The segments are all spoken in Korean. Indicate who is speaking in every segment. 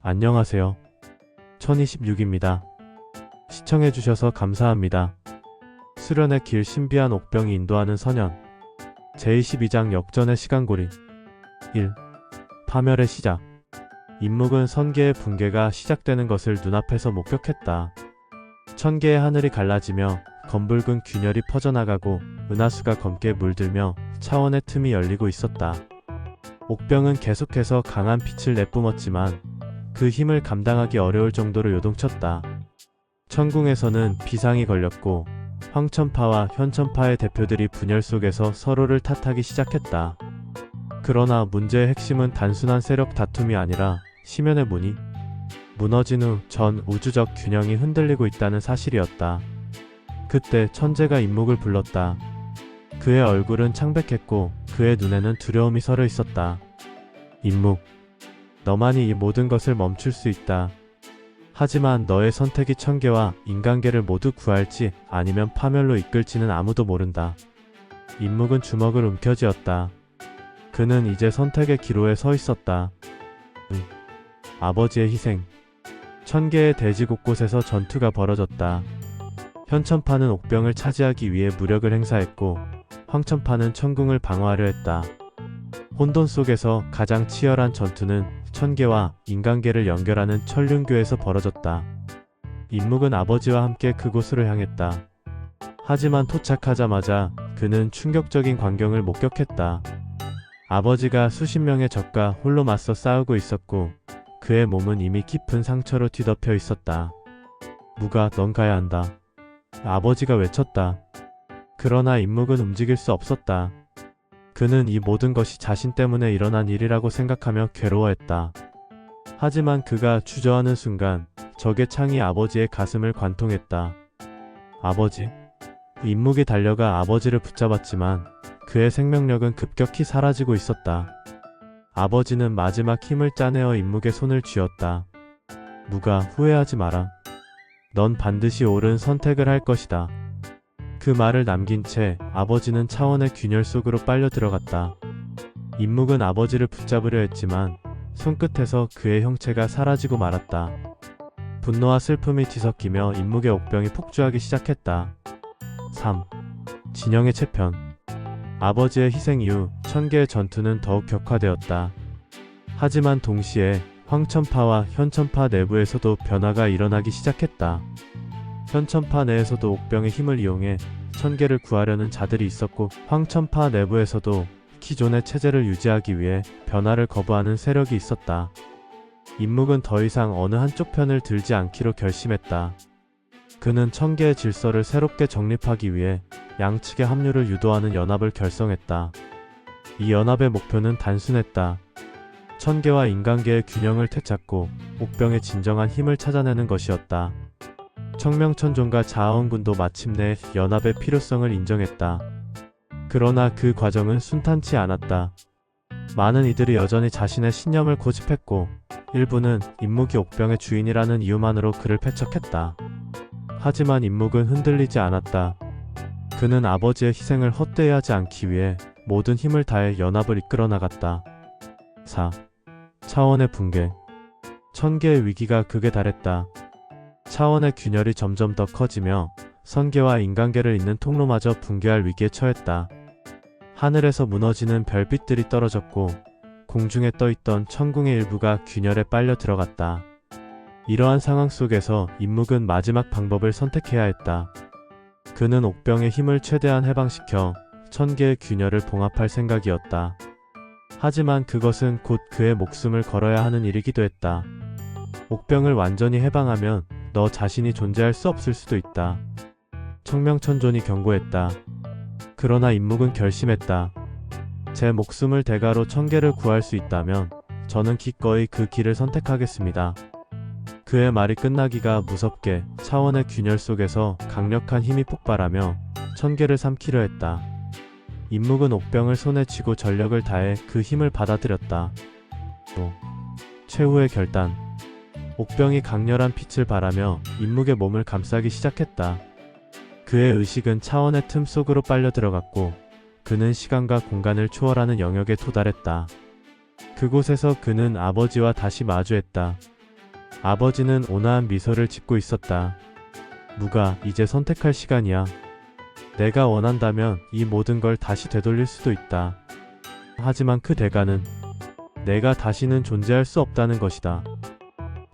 Speaker 1: 안녕하세요. 1026입니다. 시청해주셔서 감사합니다. 수련의 길 신비한 옥병이 인도하는 선연. 제22장 역전의 시간고리. 1. 파멸의 시작. 임묵은 선계의 붕괴가 시작되는 것을 눈앞에서 목격했다. 천개의 하늘이 갈라지며 검붉은 균열이 퍼져나가고 은하수가 검게 물들며 차원의 틈이 열리고 있었다. 옥병은 계속해서 강한 빛을 내뿜었지만 그 힘을 감당하기 어려울 정도로 요동쳤다. 천궁에서는 비상이 걸렸고 황천파와 현천파의 대표들이 분열 속에서 서로를 탓하기 시작했다. 그러나 문제의 핵심은 단순한 세력 다툼이 아니라 심연의 문이 무너진 후 전 우주적 균형이 흔들리고 있다는 사실이었다. 그때 천재가 임묵을 불렀다. 그의 얼굴은 창백했고 그의 눈에는 두려움이 서려 있었다. 임묵, 너만이 이 모든 것을 멈출 수 있다. 하지만 너의 선택이 천계와 인간계를 모두 구할지 아니면 파멸로 이끌지는 아무도 모른다. 임묵은 주먹을 움켜쥐었다. 그는 이제 선택의 기로에 서 있었다. 아버지의 희생. 천개의 대지 곳곳에서 전투가 벌어졌다. 현천파는 옥병을 차지하기 위해 무력을 행사했고 황천파는 천궁을 방어하려 했다. 혼돈 속에서 가장 치열한 전투는 천계와 인간계를 연결하는 천륜교에서 벌어졌다. 임묵은 아버지와 함께 그곳으로 향했다. 하지만 도착하자마자 그는 충격적인 광경을 목격했다. 아버지가 수십 명의 적과 홀로 맞서 싸우고 있었고 그의 몸은 이미 깊은 상처로 뒤덮여 있었다. 무가, 넌 가야 한다. 아버지가 외쳤다. 그러나 임묵은 움직일 수 없었다. 그는 이 모든 것이 자신 때문에 일어난 일이라고 생각하며 괴로워했다. 하지만 그가 주저하는 순간 적의 창이 아버지의 가슴을 관통했다. 아버지? 임묵이 달려가 아버지를 붙잡았지만 그의 생명력은 급격히 사라지고 있었다. 아버지는 마지막 힘을 짜내어 임묵의 손을 쥐었다. 무가, 후회하지 마라. 넌 반드시 옳은 선택을 할 것이다. 그 말을 남긴 채 아버지는 차원의 균열 속으로 빨려 들어갔다. 임묵은 아버지를 붙잡으려 했지만 손끝에서 그의 형체가 사라지고 말았다. 분노와 슬픔이 뒤섞이며 임묵의 옥병이 폭주하기 시작했다. 3. 진영의 채편. 아버지의 희생 이후 천개의 전투는 더욱 격화되었다. 하지만 동시에 황천파와 현천파 내부에서도 변화가 일어나기 시작했다. 현천파 내에서도 옥병의 힘을 이용해 천개를 구하려는 자들이 있었고 황천파 내부에서도 기존의 체제를 유지하기 위해 변화를 거부하는 세력이 있었다. 임묵은 더 이상 어느 한쪽 편을 들지 않기로 결심했다. 그는 천개의 질서를 새롭게 정립하기 위해 양측의 합류를 유도하는 연합을 결성했다. 이 연합의 목표는 단순했다. 천개와 인간계의 균형을 되찾고 옥병의 진정한 힘을 찾아내는 것이었다. 청명천존과 자아원군도 마침내 연합의 필요성을 인정했다. 그러나 그 과정은 순탄치 않았다. 많은 이들이 여전히 자신의 신념을 고집했고 일부는 임묵이 옥병의 주인이라는 이유만으로 그를 배척했다. 하지만 임묵은 흔들리지 않았다. 그는 아버지의 희생을 헛되이 하지 않기 위해 모든 힘을 다해 연합을 이끌어 나갔다. 4. 차원의 붕괴. 천개의 위기가 극에 달했다. 차원의 균열이 점점 더 커지며 선계와 인간계를 잇는 통로마저 붕괴할 위기에 처했다. 하늘에서 무너지는 별빛들이 떨어졌고 공중에 떠있던 천궁의 일부가 균열에 빨려 들어갔다. 이러한 상황 속에서 임묵은 마지막 방법을 선택해야 했다. 그는 옥병의 힘을 최대한 해방시켜 천개의 균열을 봉합할 생각이었다. 하지만 그것은 곧 그의 목숨을 걸어야 하는 일이기도 했다. 옥병을 완전히 해방하면 너 자신이 존재할 수 없을 수도 있다. 청명천존이 경고했다. 그러나 임묵은 결심했다. 제 목숨을 대가로 천개를 구할 수 있다면 저는 기꺼이 그 길을 선택하겠습니다. 그의 말이 끝나기가 무섭게 차원의 균열 속에서 강력한 힘이 폭발하며 천개를 삼키려 했다. 임묵은 옥병을 손에 쥐고 전력을 다해 그 힘을 받아들였다. 최후의 결단. 옥병이 강렬한 빛을 발하며 임묵의 몸을 감싸기 시작했다. 그의 의식은 차원의 틈 속으로 빨려 들어갔고 그는 시간과 공간을 초월하는 영역에 도달했다. 그곳에서 그는 아버지와 다시 마주했다. 아버지는 온화한 미소를 짓고 있었다. 무가, 이제 선택할 시간이야. 내가 원한다면 이 모든 걸 다시 되돌릴 수도 있다. 하지만 그 대가는 내가 다시는 존재할 수 없다는 것이다.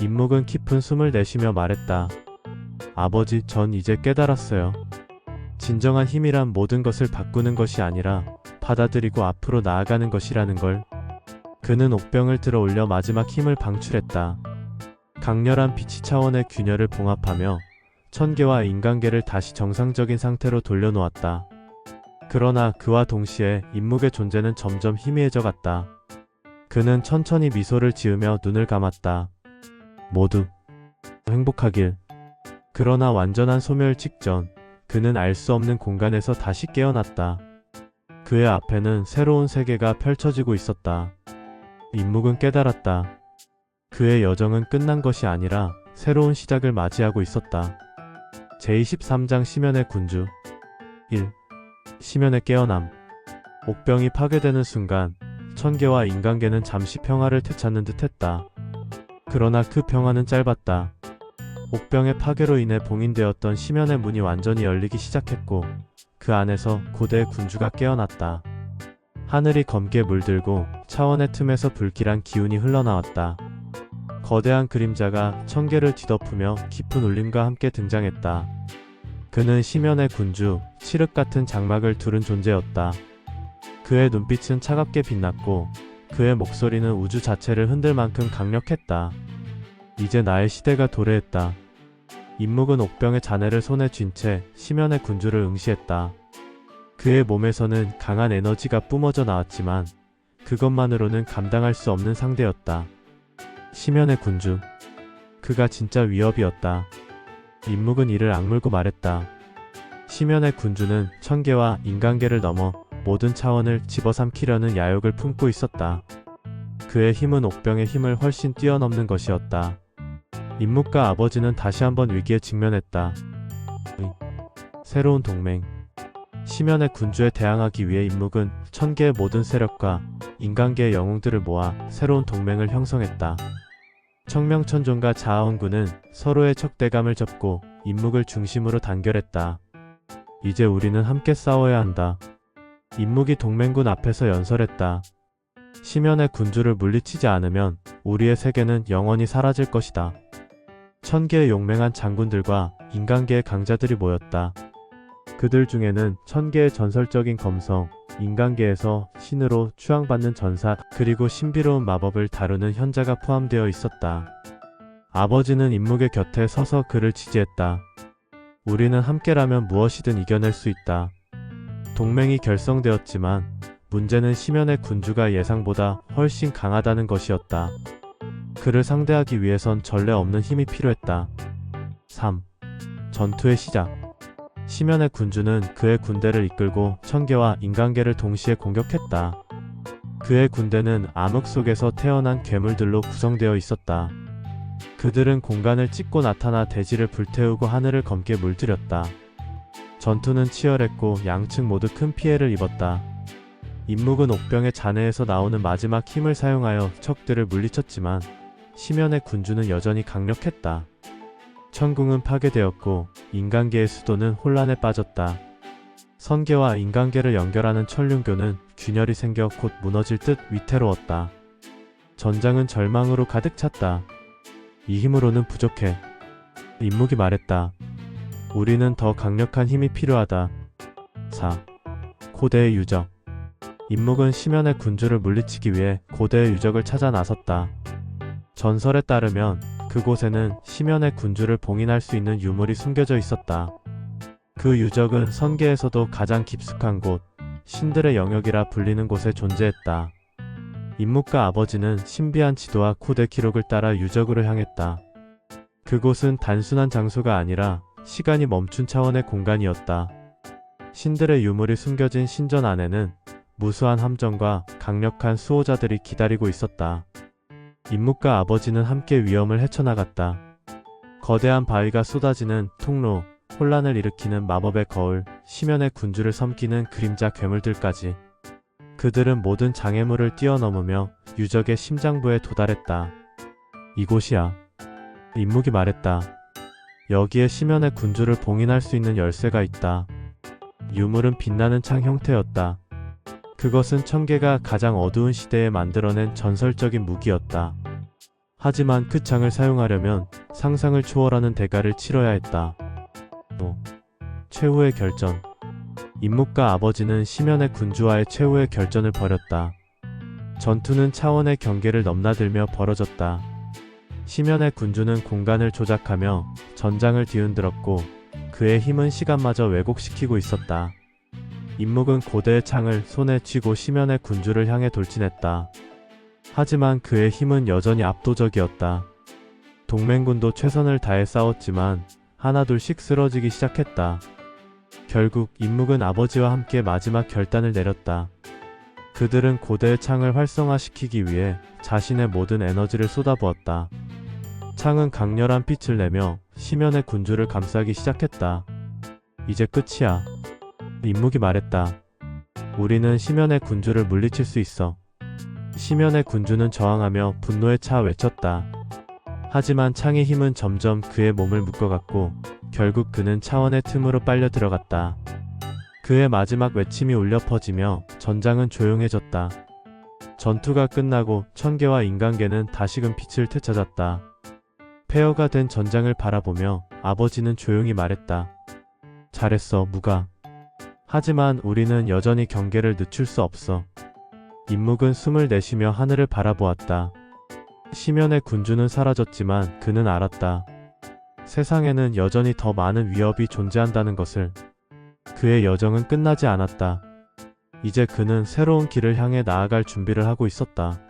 Speaker 1: 임묵은 깊은 숨을 내쉬며 말했다. 아버지, 전 이제 깨달았어요. 진정한 힘이란 모든 것을 바꾸는 것이 아니라 받아들이고 앞으로 나아가는 것이라는 걸. 그는 옥병을 들어 올려 마지막 힘을 방출했다. 강렬한 빛이 차원의 균열을 봉합하며 천계와 인간계를 다시 정상적인 상태로 돌려놓았다. 그러나 그와 동시에 임묵의 존재는 점점 희미해져 갔다. 그는 천천히 미소를 지으며 눈을 감았다. 모두 행복하길. 그러나 완전한 소멸 직전, 그는 알 수 없는 공간에서 다시 깨어났다. 그의 앞에는 새로운 세계가 펼쳐지고 있었다. 임묵은 깨달았다. 그의 여정은 끝난 것이 아니라 새로운 시작을 맞이하고 있었다. 제23장 심연의 군주 1. 심연의 깨어남. 옥병이 파괴되는 순간 천계와 인간계는 잠시 평화를 되찾는 듯 했다. 그러나 그 평화는 짧았다. 옥병의 파괴로 인해 봉인되었던 심연의 문이 완전히 열리기 시작했고 그 안에서 고대의 군주가 깨어났다. 하늘이 검게 물들고 차원의 틈에서 불길한 기운이 흘러나왔다. 거대한 그림자가 천계를 뒤덮으며 깊은 울림과 함께 등장했다. 그는 심연의 군주, 칠흑 같은 장막을 두른 존재였다. 그의 눈빛은 차갑게 빛났고 그의 목소리는 우주 자체를 흔들 만큼 강력했다. 이제 나의 시대가 도래했다. 임묵은 옥병의 잔해를 손에 쥔 채 심연의 군주를 응시했다. 그의 몸에서는 강한 에너지가 뿜어져 나왔지만 그것만으로는 감당할 수 없는 상대였다. 심연의 군주. 그가 진짜 위협이었다. 임묵은 이를 악물고 말했다. 심연의 군주는 천계와 인간계를 넘어 모든 차원을 집어삼키려는 야욕을 품고 있었다. 그의 힘은 옥병의 힘을 훨씬 뛰어넘는 것이었다. 임묵과 아버지는 다시 한번 위기에 직면했다. 새로운 동맹. 심연의 군주에 대항하기 위해 임묵은 천계의 모든 세력과 인간계의 영웅들을 모아 새로운 동맹을 형성했다. 청명천존과 자아원군은 서로의 적대감을 접고 임묵을 중심으로 단결했다. 이제 우리는 함께 싸워야 한다. 임묵이 동맹군 앞에서 연설했다. 심연의 군주를 물리치지 않으면 우리의 세계는 영원히 사라질 것이다. 천계의 용맹한 장군들과 인간계의 강자들이 모였다. 그들 중에는 천계의 전설적인 검성, 인간계에서 신으로 추앙받는 전사, 그리고 신비로운 마법을 다루는 현자가 포함되어 있었다. 아버지는 임묵의 곁에 서서 그를 지지했다. 우리는 함께라면 무엇이든 이겨낼 수 있다. 동맹이 결성되었지만 문제는 심연의 군주가 예상보다 훨씬 강하다는 것이었다. 그를 상대하기 위해선 전례 없는 힘이 필요했다. 3. 전투의 시작. 심연의 군주는 그의 군대를 이끌고 천계와 인간계를 동시에 공격했다. 그의 군대는 암흑 속에서 태어난 괴물들로 구성되어 있었다. 그들은 공간을 찢고 나타나 대지를 불태우고 하늘을 검게 물들였다. 전투는 치열했고 양측 모두 큰 피해를 입었다. 임묵은 옥병의 잔해에서 나오는 마지막 힘을 사용하여 적들을 물리쳤지만 심연의 군주는 여전히 강력했다. 천궁은 파괴되었고 인간계의 수도는 혼란에 빠졌다. 선계와 인간계를 연결하는 천륜교는 균열이 생겨 곧 무너질 듯 위태로웠다. 전장은 절망으로 가득 찼다. 이 힘으로는 부족해. 임묵이 말했다. 우리는 더 강력한 힘이 필요하다. 4. 고대의 유적. 임묵은 심연의 군주를 물리치기 위해 고대의 유적을 찾아 나섰다. 전설에 따르면 그곳에는 심연의 군주를 봉인할 수 있는 유물이 숨겨져 있었다. 그 유적은 선계에서도 가장 깊숙한 곳, 신들의 영역이라 불리는 곳에 존재했다. 임묵과 아버지는 신비한 지도와 코드 기록을 따라 유적으로 향했다. 그곳은 단순한 장소가 아니라 시간이 멈춘 차원의 공간이었다. 신들의 유물이 숨겨진 신전 안에는 무수한 함정과 강력한 수호자들이 기다리고 있었다. 임묵과 아버지는 함께 위험을 헤쳐나갔다. 거대한 바위가 쏟아지는 통로, 혼란을 일으키는 마법의 거울, 심연의 군주를 섬기는 그림자 괴물들까지. 그들은 모든 장애물을 뛰어넘으며 유적의 심장부에 도달했다. 이곳이야. 임묵이 말했다. 여기에 심연의 군주를 봉인할 수 있는 열쇠가 있다. 유물은 빛나는 창 형태였다. 그것은 천계가 가장 어두운 시대에 만들어낸 전설적인 무기였다. 하지만 그 창을 사용하려면 상상을 초월하는 대가를 치러야 했다. 최후의 결전. 임묵과 아버지는 심연의 군주와의 최후의 결전을 벌였다. 전투는 차원의 경계를 넘나들며 벌어졌다. 심연의 군주는 공간을 조작하며 전장을 뒤흔들었고 그의 힘은 시간마저 왜곡시키고 있었다. 임묵은 고대의 창을 손에 쥐고 심연의 군주를 향해 돌진했다. 하지만 그의 힘은 여전히 압도적이었다. 동맹군도 최선을 다해 싸웠지만 하나둘씩 쓰러지기 시작했다. 결국 임묵은 아버지와 함께 마지막 결단을 내렸다. 그들은 고대의 창을 활성화시키기 위해 자신의 모든 에너지를 쏟아부었다. 창은 강렬한 빛을 내며 심연의 군주를 감싸기 시작했다. 이제 끝이야. 임묵이 말했다. 우리는 심연의 군주를 물리칠 수 있어. 심연의 군주는 저항하며 분노에 차 외쳤다. 하지만 창의 힘은 점점 그의 몸을 묶어갔고 결국 그는 차원의 틈으로 빨려 들어갔다. 그의 마지막 외침이 울려 퍼지며 전장은 조용해졌다. 전투가 끝나고 천계와 인간계는 다시금 빛을 되찾았다. 폐허가 된 전장을 바라보며 아버지는 조용히 말했다. 잘했어, 무가. 하지만 우리는 여전히 경계를 늦출 수 없어. 임묵은 숨을 내쉬며 하늘을 바라보았다. 심연의 군주는 사라졌지만 그는 알았다. 세상에는 여전히 더 많은 위협이 존재한다는 것을. 그의 여정은 끝나지 않았다. 이제 그는 새로운 길을 향해 나아갈 준비를 하고 있었다.